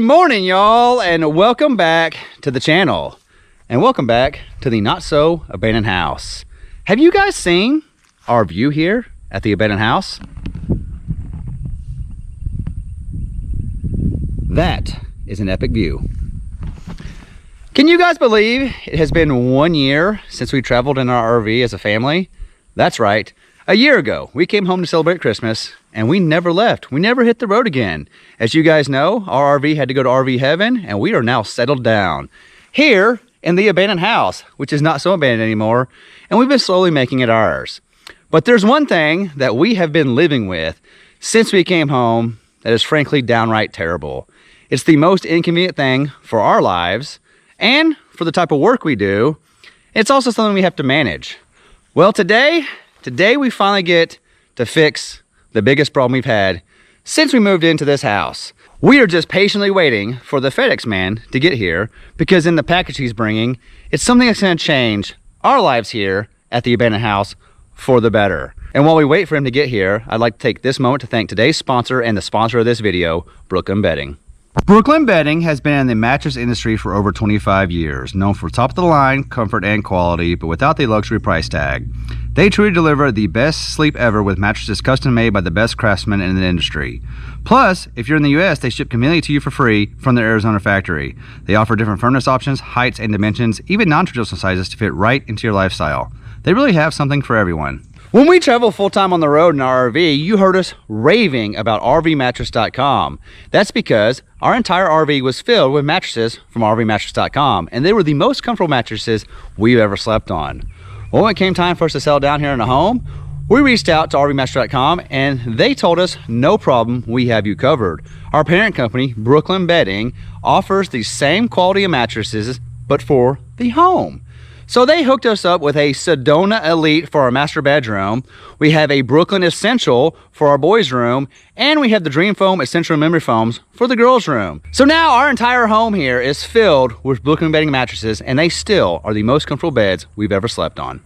morning, y'all, and welcome back to the channel. And welcome back to the Not So Abandoned House. Have you guys seen our view here at the abandoned house? That is an epic view. Can you guys believe it has been 1 year since we traveled in our RV as a family? That's right. A year ago, we came home to celebrate Christmas, and we never left. We never hit the road again. As you guys know, our RV had to go to RV heaven, and we are now settled down here in the abandoned house, which is not so abandoned anymore, and we've been slowly making it ours. But there's one thing that we have been living with since we came home that is frankly downright terrible. It's the most inconvenient thing for our lives and for the type of work we do. It's also something we have to manage. Well, today we finally get to fix the biggest problem we've had since we moved into this house. We are just patiently waiting for the FedEx man to get here because in the package he's bringing, it's something that's going to change our lives here at the abandoned house for the better. And while we wait for him to get here, I'd like to take this moment to thank today's sponsor and the sponsor of this video, Brooklyn Bedding. Brooklyn Bedding has been in the mattress industry for over 25 years, known for top-of-the-line comfort and quality, but without the luxury price tag. They truly deliver the best sleep ever with mattresses custom-made by the best craftsmen in the industry. Plus, if you're in the US, they ship conveniently to you for free from their Arizona factory. They offer different furnace options, heights, and dimensions, even non-traditional sizes to fit right into your lifestyle. They really have something for everyone. When we travel full-time on the road in our RV, you heard us raving about RVmattress.com. That's because our entire RV was filled with mattresses from RVmattress.com, and they were the most comfortable mattresses we've ever slept on. Well, when it came time for us to settle down here in a home, we reached out to RVmattress.com, and they told us, no problem, we have you covered. Our parent company, Brooklyn Bedding, offers the same quality of mattresses, but for the home. So they hooked us up with a Sedona Elite for our master bedroom. We have a Brooklyn Essential for our boys' room, and we have the Dream Foam Essential Memory Foams for the girls' room. So now our entire home here is filled with Brooklyn Bedding mattresses, and they still are the most comfortable beds we've ever slept on.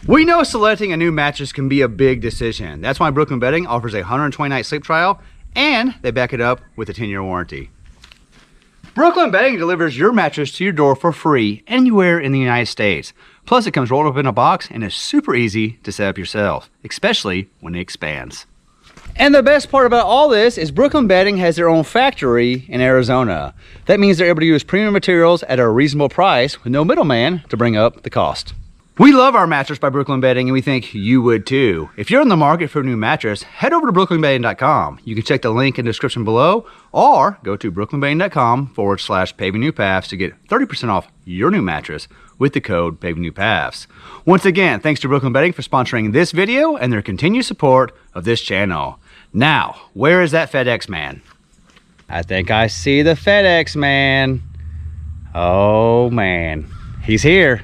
We know selecting a new mattress can be a big decision. That's why Brooklyn Bedding offers a 120-night sleep trial, and they back it up with a 10-year warranty. Brooklyn Bedding delivers your mattress to your door for free anywhere in the United States. Plus, it comes rolled up in a box and is super easy to set up yourself, especially when it expands. And the best part about all this is Brooklyn Bedding has their own factory in Arizona. That means they're able to use premium materials at a reasonable price with no middleman to bring up the cost. We love our mattress by Brooklyn Bedding, and we think you would too. If you're in the market for a new mattress, head over to brooklynbedding.com. You can check the link in the description below, or go to brooklynbedding.com/pavingnewpaths to get 30% off your new mattress with the code PavingNewPaths. Once again, thanks to Brooklyn Bedding for sponsoring this video and their continued support of this channel. Now, where is that FedEx man? I think I see the FedEx man. Oh man, he's here.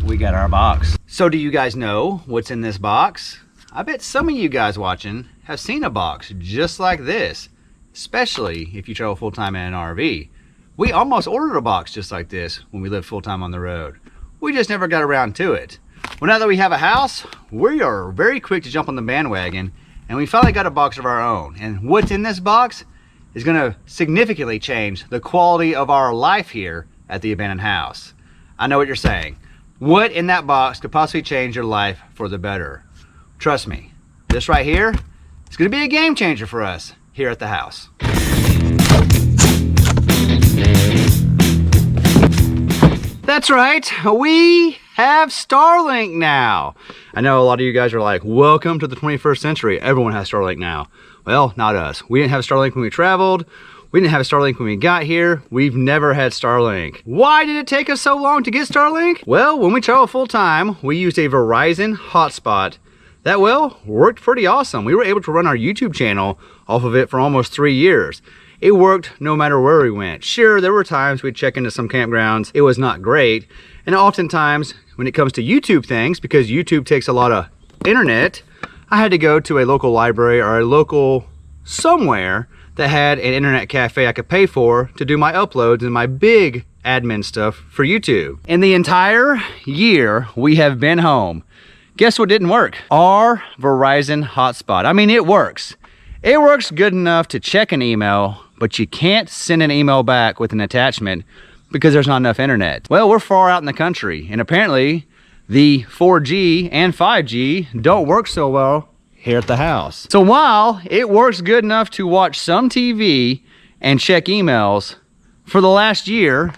We got our box. So do you guys know what's in this box? I bet some of you guys watching have seen a box just like this, especially if you travel full-time in an RV. We almost ordered a box just like this when we lived full-time on the road. We just never got around to it. Well, now that we have a house, we are very quick to jump on the bandwagon, and we finally got a box of our own. And what's in this box is gonna significantly change the quality of our life here at the abandoned house. I know what you're saying. What in that box could possibly change your life for the better? Trust me, this right here is going to be a game changer for us here at the house. That's right, we have Starlink now. I know a lot of you guys are like, welcome to the 21st century. Everyone has Starlink now. Well, not us. We didn't have Starlink when we traveled. We didn't have Starlink when we got here. We've never had Starlink. Why did it take us so long to get Starlink? Well, when we traveled full time, we used a Verizon hotspot. That, well, worked pretty awesome. We were able to run our YouTube channel off of it for almost 3 years. It worked no matter where we went. Sure, there were times we'd check into some campgrounds. It was not great. And oftentimes, when it comes to YouTube things, because YouTube takes a lot of internet, I had to go to a local library or a local somewhere that had an internet cafe I could pay for to do my uploads and my big admin stuff for YouTube. In the entire year we have been home, guess what didn't work? Our Verizon hotspot. I mean, it works. It works good enough to check an email, but you can't send an email back with an attachment because there's not enough internet. Well, we're far out in the country, and apparently the 4G and 5G don't work so well here at the house. So while it works good enough to watch some TV and check emails, for the last year,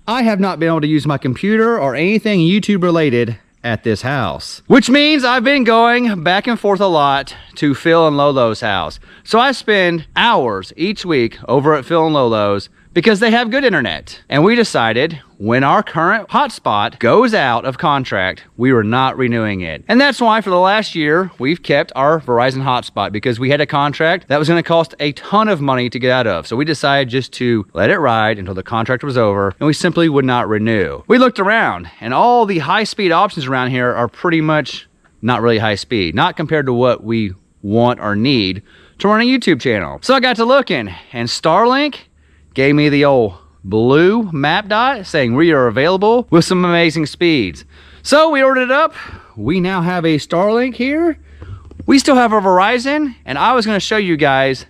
I have not been able to use my computer or anything YouTube related at this house. Which means I've been going back and forth a lot to Phil and Lolo's house. So I spend hours each week over at Phil and Lolo's because they have good internet. And we decided when our current hotspot goes out of contract, we were not renewing it. And that's why for the last year, we've kept our Verizon hotspot because we had a contract that was gonna cost a ton of money to get out of. So we decided just to let it ride until the contract was over, and we simply would not renew. We looked around and all the high-speed options around here are pretty much not really high speed, not compared to what we want or need to run a YouTube channel. So I got to looking, and Starlink gave me the old blue map dot saying we are available with some amazing speeds. So we ordered it up. We now have a Starlink here. We still have our Verizon, and I was going to show you guys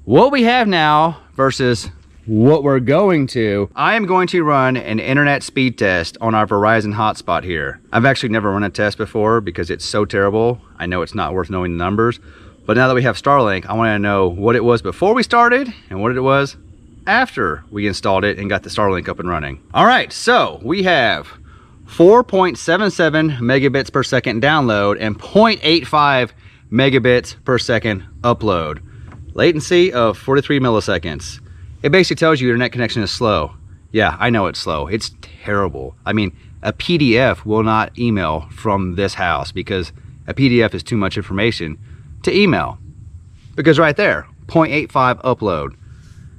what we have now versus what we're going to. I am going to run an internet speed test on our Verizon hotspot here. I've actually never run a test before because it's so terrible. I know it's not worth knowing the numbers, but now that we have Starlink, I want to know what it was before we started and what it was after we installed it and got the Starlink up and running. All right, so we have 4.77 megabits per second download and 0.85 megabits per second upload. Latency of 43 milliseconds. It basically tells you your internet connection is slow. Yeah, I know it's slow. It's terrible. I mean, a PDF will not email from this house because a PDF is too much information to email. Because right there, 0.85 upload.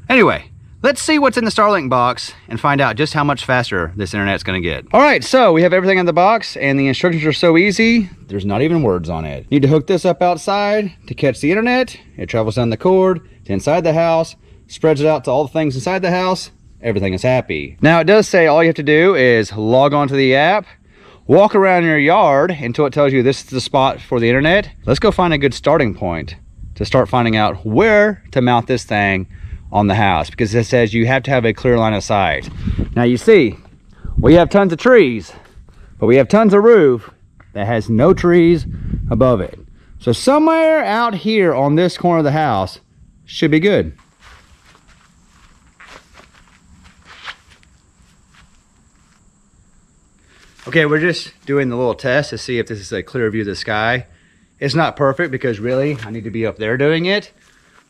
Anyway, let's see what's in the Starlink box and find out just how much faster this internet's gonna get. All right, so we have everything in the box and the instructions are so easy, there's not even words on it. You need to hook this up outside to catch the internet. It travels down the cord to inside the house, spreads it out to all the things inside the house. Everything is happy. Now it does say all you have to do is log on to the app, walk around your yard until it tells you this is the spot for the internet. Let's go find a good starting point to start finding out where to mount this thing on the house, because it says you have to have a clear line of sight. Now you see, we have tons of trees, but we have tons of roof that has no trees above it. So somewhere out here on this corner of the house should be good. Okay, we're just doing the little test to see if this is a clear view of the sky. It's not perfect because really I need to be up there doing it.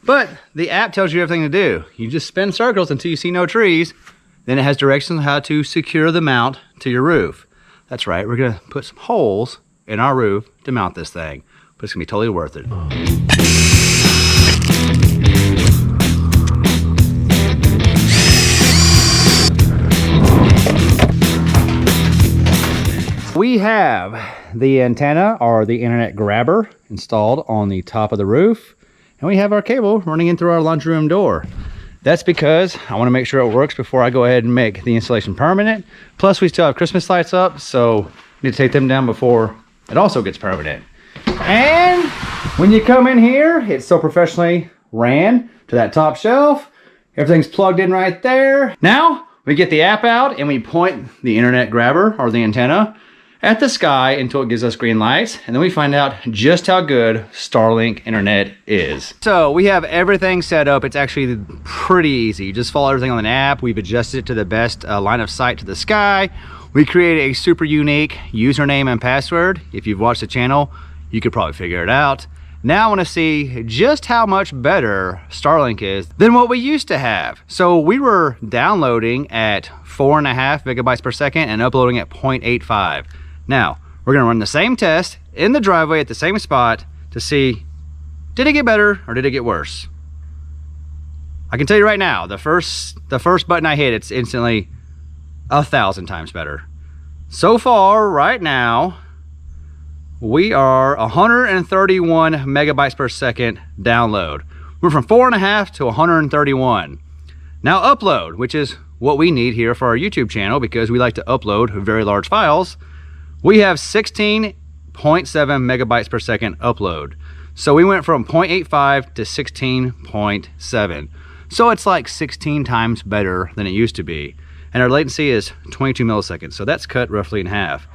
But the app tells you everything to do. You just spin circles until you see no trees. Then it has directions on how to secure the mount to your roof. That's right, we're gonna put some holes in our roof to mount this thing. But it's gonna be totally worth it. We have the antenna or the internet grabber installed on the top of the roof. And we have our cable running in through our laundry room door. That's because I want to make sure it works before I go ahead and make the installation permanent. Plus we still have Christmas lights up, so I need to take them down before it also gets permanent. And when you come in here, it's so professionally ran to that top shelf. Everything's plugged in right there. Now we get the app out and we point the internet grabber or the antenna at the sky until it gives us green lights, and then we find out just how good Starlink internet is. So we have everything set up. It's actually pretty easy. You just follow everything on an app. We've adjusted it to the best line of sight to the sky. We created a super unique username and password. If you've watched the channel, you could probably figure it out. Now I want to see just how much better Starlink is than what we used to have. So we were downloading at 4.5 megabytes per second and uploading at 0.85. Now, we're gonna run the same test in the driveway at the same spot to see, did it get better or did it get worse? I can tell you right now, the first button I hit, it's instantly 1,000 times better. So far, right now, we are 131 megabytes per second download. We're from 4.5 to 131. Now upload, which is what we need here for our YouTube channel, because we like to upload very large files, we have 16.7 megabytes per second upload. So we went from 0.85 to 16.7. So it's like 16 times better than it used to be. And our latency is 22 milliseconds. So that's cut roughly in half.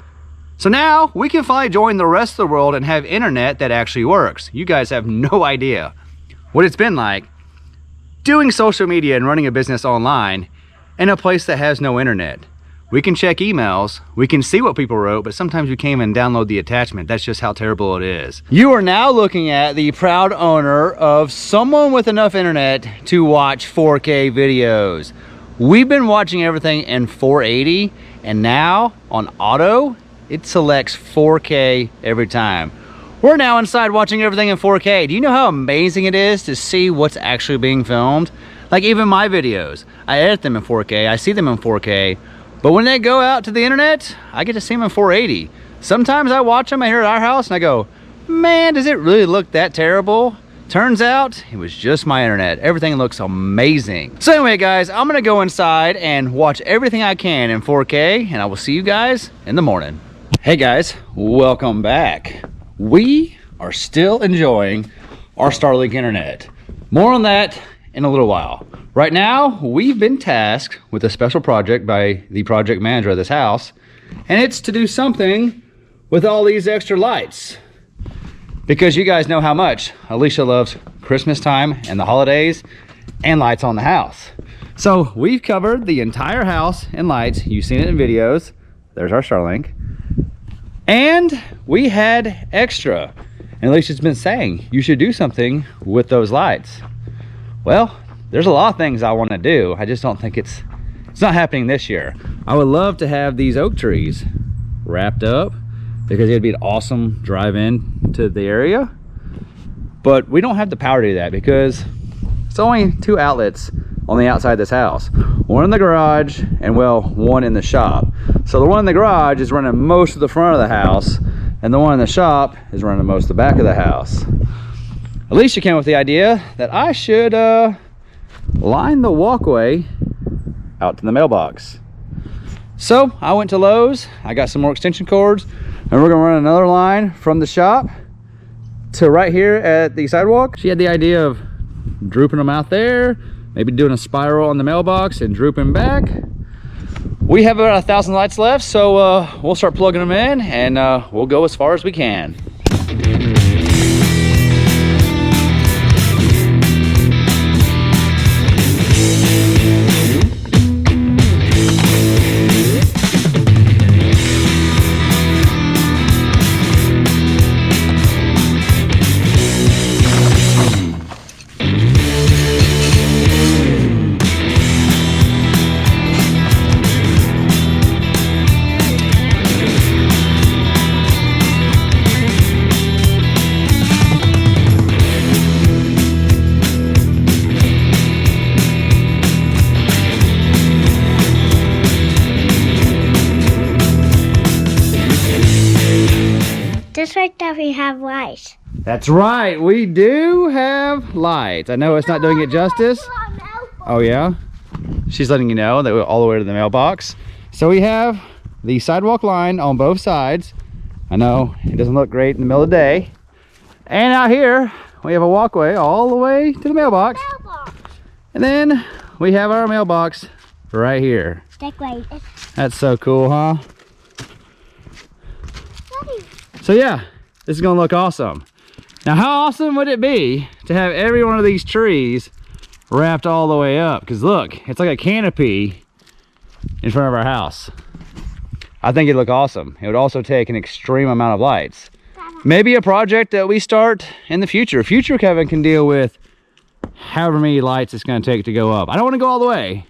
So now we can finally join the rest of the world and have internet that actually works. You guys have no idea what it's been like doing social media and running a business online in a place that has no internet. We can check emails, we can see what people wrote, but sometimes we can't even download the attachment. That's just how terrible it is. You are now looking at the proud owner of someone with enough internet to watch 4K videos. We've been watching everything in 480, and now on auto, it selects 4K every time. We're now inside watching everything in 4K. Do you know how amazing it is to see what's actually being filmed? Like even my videos, I edit them in 4K, I see them in 4K, but when they go out to the internet, I get to see them in 480. Sometimes I watch them here at our house and I go, man, does it really look that terrible? Turns out it was just my internet. Everything looks amazing. So anyway, guys, I'm gonna go inside and watch everything I can in 4K, and I will see you guys in the morning. Hey guys, welcome back. We are still enjoying our Starlink internet. More on that in a little while. Right now, we've been tasked with a special project by the project manager of this house, and it's to do something with all these extra lights. Because you guys know how much Alicia loves Christmas time and the holidays and lights on the house. So we've covered the entire house in lights. You've seen it in videos. There's our Starlink. And we had extra. And Alicia's been saying, you should do something with those lights. Well, there's a lot of things I want to do. I just don't think it's not happening this year. I would love to have these oak trees wrapped up because it'd be an awesome drive-in to the area. But we don't have the power to do that because it's only 2 outlets on the outside of this house. One in the garage and, well, one in the shop. So the one in the garage is running most of the front of the house, and the one in the shop is running most of the back of the house. Alicia came up with the idea that I should line the walkway out to the mailbox. So I went to Lowe's, I got some more extension cords, and we're gonna run another line from the shop to right here at the sidewalk. She had the idea of drooping them out there, maybe doing a spiral on the mailbox and drooping back. We have about 1,000 lights left, so we'll start plugging them in, and we'll go as far as we can. Just like that, we have lights. That's right, we do have lights. I know it's not doing it justice. Oh yeah? She's letting you know that we're all the way to the mailbox. So we have the sidewalk line on both sides. I know it doesn't look great in the middle of the day. And out here, we have a walkway all the way to the mailbox. And then we have our mailbox right here. Decorated. That's so cool, huh? So yeah, this is gonna look awesome. Now how awesome would it be to have every one of these trees wrapped all the way up? Because look, it's like a canopy in front of our house. I think it'd look awesome. It would also take an extreme amount of lights. Maybe a project that we start in the future. Future Kevin can deal with however many lights it's gonna take to go up. I don't wanna go all the way.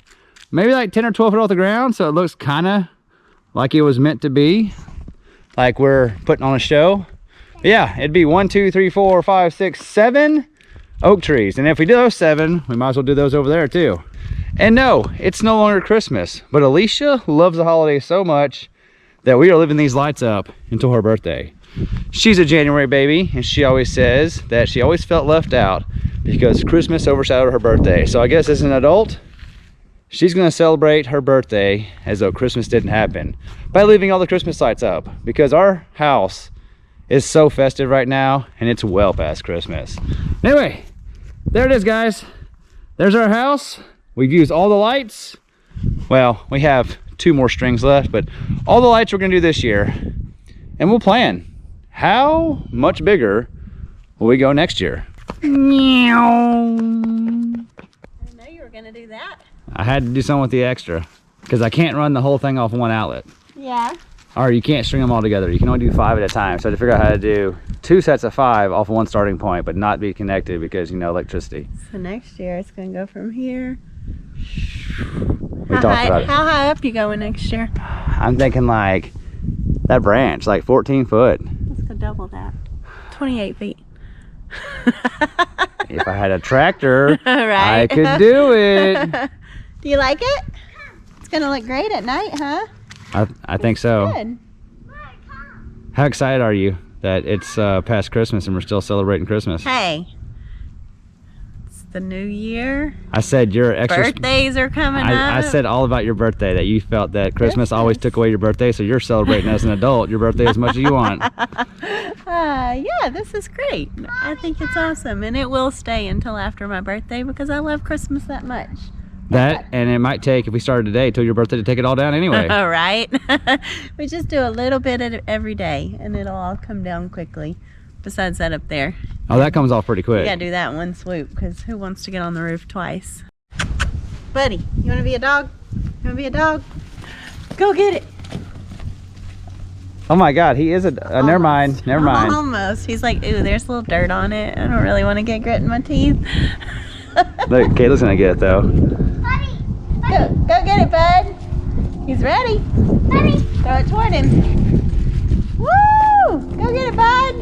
Maybe like 10 or 12 foot off the ground so it looks kinda like it was meant to be. Like we're putting on a show. But yeah, it'd be 1, 2, 3, 4, 5, 6, 7 oak trees. And if we do those 7, we might as well do those over there too. And no, it's no longer Christmas, but Alicia loves the holidays so much that we are leaving these lights up until her birthday. She's a January baby, and she always says that she always felt left out because Christmas overshadowed her birthday. So I guess as an adult, she's gonna celebrate her birthday as though Christmas didn't happen by leaving all the Christmas lights up, because our house is so festive right now and it's well past Christmas. Anyway, there it is, guys. There's our house. We've used all the lights. Well, we have 2 more strings left, but all the lights we're gonna do this year, and we'll plan how much bigger will we go next year. Meow. I didn't know you were gonna do that. I had to do something with the extra because I can't run the whole thing off one outlet. Yeah. Or you can't string them all together. You can only do 5 at a time. So I had to figure out how to do 2 sets of 5 off one starting point, but not be connected because, you know, electricity. So next year it's gonna go from here. We talked about it. How high up you going next year? I'm thinking like that branch, like 14 foot. Let's go double that. 28 feet. If I had a tractor, Right. I could do it. Do you like it? It's gonna look great at night, huh? I think so. Good. How excited are you that it's past Christmas and we're still celebrating Christmas? Hey, it's the new year. I said your extra. Birthdays are coming up. I said all about your birthday, that you felt that Christmas always took away your birthday, so you're celebrating as an adult your birthday as much as you want. Yeah, this is great. I think it's awesome, and it will stay until after my birthday because I love Christmas that much. That, and it might take, if we started today, till your birthday to take it all down anyway. All right. We just do a little bit of it every day, and it'll all come down quickly. Besides that up there. Oh, that comes off pretty quick. You gotta do that in one swoop, because who wants to get on the roof twice? Buddy, you wanna be a dog? You wanna be a dog? Go get it. Oh my God, he is a, never mind. Almost. He's like, ooh, there's a little dirt on it. I don't really want to get grit in my teeth. Look, Kayla's gonna get it though. Go get it, bud. He's ready. Buddy. Throw it toward him. Woo! Go get it, bud.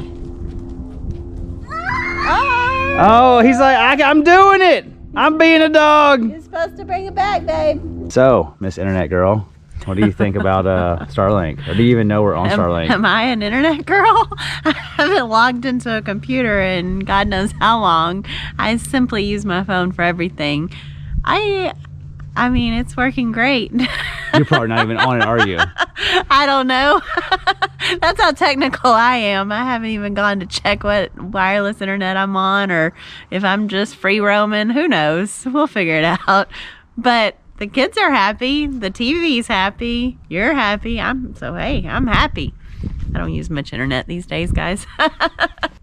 Oh, Oh, he's like, I'm doing it. I'm being a dog. you're supposed to bring it back, babe. So, Miss Internet Girl, what do you think about Starlink? Or do you even know we're on Starlink? Am I an internet girl? I haven't logged into a computer in God knows how long. I simply use my phone for everything. I mean, it's working great. You're probably not even on it, are you? I don't know. That's how technical I am. I haven't even gone to check what wireless internet I'm on, or if I'm just free roaming. Who knows? We'll figure it out. But the kids are happy. The TV's happy. You're happy. Hey, I'm happy. I don't use much internet these days, guys.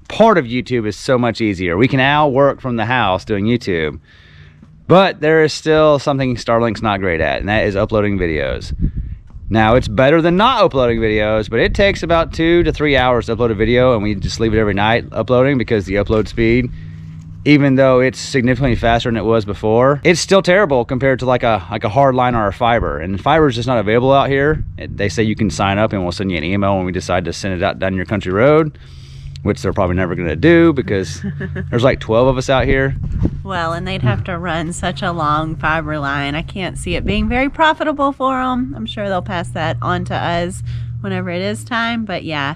Part of YouTube is so much easier. We can now work from the house doing YouTube. But there is still something Starlink's not great at, and that is uploading videos. Now, it's better than not uploading videos, but it takes about 2 to 3 hours to upload a video, and we just leave it every night uploading because the upload speed, even though it's significantly faster than it was before, it's still terrible compared to like a hard line or a fiber. And fiber is just not available out here. They say you can sign up and we'll send you an email when we decide to send it out down your country road, which they're probably never going to do because there's like 12 of us out here. Well, and they'd have to run such a long fiber line. I can't see it being very profitable for them. I'm sure they'll pass that on to us whenever it is time. But yeah,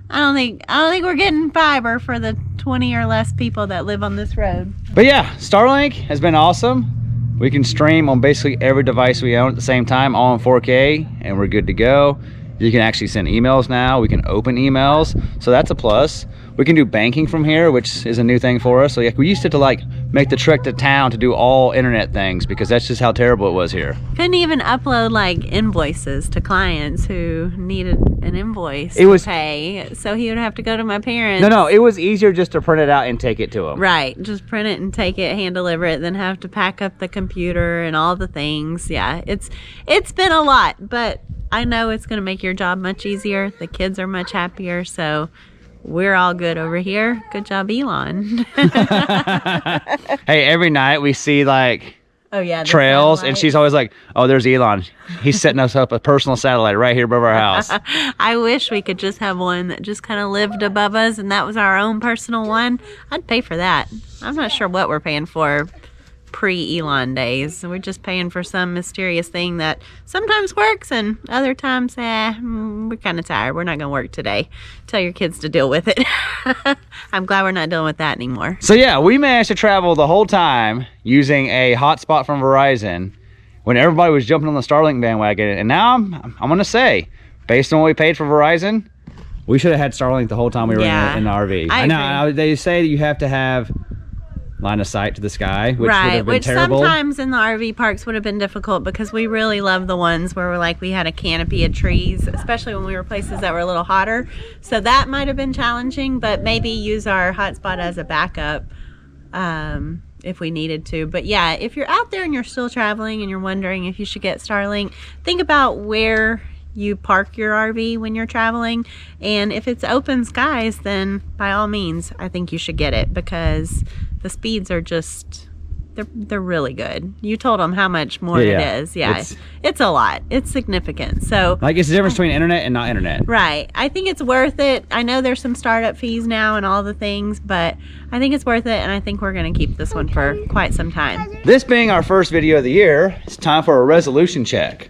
I don't think we're getting fiber for the 20 or less people that live on this road. But yeah, Starlink has been awesome. We can stream on basically every device we own at the same time, all in 4K, and we're good to go. You can actually send emails now. We can open emails, so that's a plus. We can do banking from here, which is a new thing for us. So we used to like make the trek to town to do all internet things because that's just how terrible it was here. Couldn't even upload like invoices to clients who needed an invoice to pay. So he would have to go to my parents. No, it was easier just to print it out and take it to them. Right, just print it and take it, hand deliver it, then have to pack up the computer and all the things. Yeah, it's been a lot, but I know it's going to make your job much easier. The kids are much happier, so we're all good over here. Good job, Elon. Hey, every night we see like the trails, satellite. and she's always like, oh, there's Elon. He's setting us up a personal satellite right here above our house. I wish we could just have one that just kind of lived above us, and that was our own personal one. I'd pay for that. I'm not sure what we're paying for pre-Elon days. We're just paying for some mysterious thing that sometimes works and other times, we're kind of tired. We're not going to work today. Tell your kids to deal with it. I'm glad we're not dealing with that anymore. So yeah, we managed to travel the whole time using a hotspot from Verizon when everybody was jumping on the Starlink bandwagon. And now I'm going to say, based on what we paid for Verizon, we should have had Starlink the whole time we were in the RV. I know they say that you have to have line of sight to the sky, which would have been terrible. Sometimes in the RV parks would have been difficult because we really love the ones where we had a canopy of trees, especially when we were places that were a little hotter. So that might have been challenging, but maybe use our hotspot as a backup if we needed to. But yeah, if you're out there and you're still traveling and you're wondering if you should get Starlink, think about where you park your RV when you're traveling, and if it's open skies, then by all means I think you should get it, because the speeds are just they're really good. You told them how much more it is. It's a lot. It's significant. So like, it's the difference between internet and not internet. Right. I think it's worth it. I know there's some startup fees now and all the things, but I think it's worth it, and I think we're going to keep this one for quite some time. This being our first video of the year, it's time for a resolution check.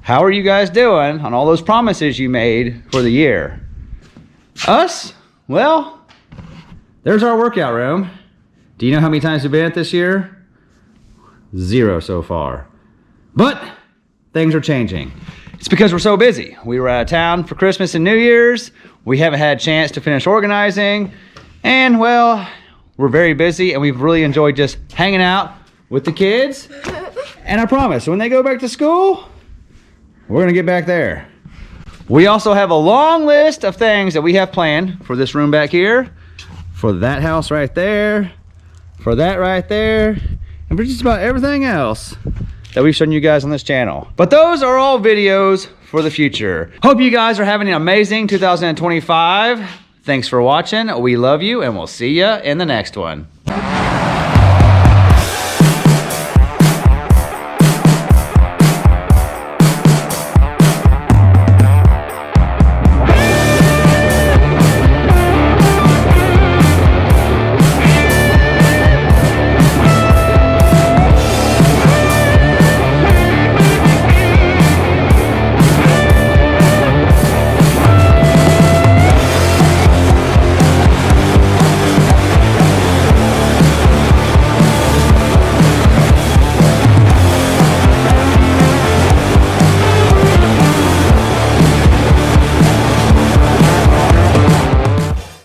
How are you guys doing on all those promises you made for the year? Us? Well, there's our workout room. Do you know how many times we've been at this year? 0 so far. But things are changing. It's because we're so busy. We were out of town for Christmas and New Year's. We haven't had a chance to finish organizing. And well, we're very busy, and we've really enjoyed just hanging out with the kids. And I promise, when they go back to school, we're gonna get back there. We also have a long list of things that we have planned for this room back here, for that house right there, for that right there, and for just about everything else that we've shown you guys on this channel. But those are all videos for the future. Hope you guys are having an amazing 2025. Thanks for watching. We love you, and we'll see you in the next one.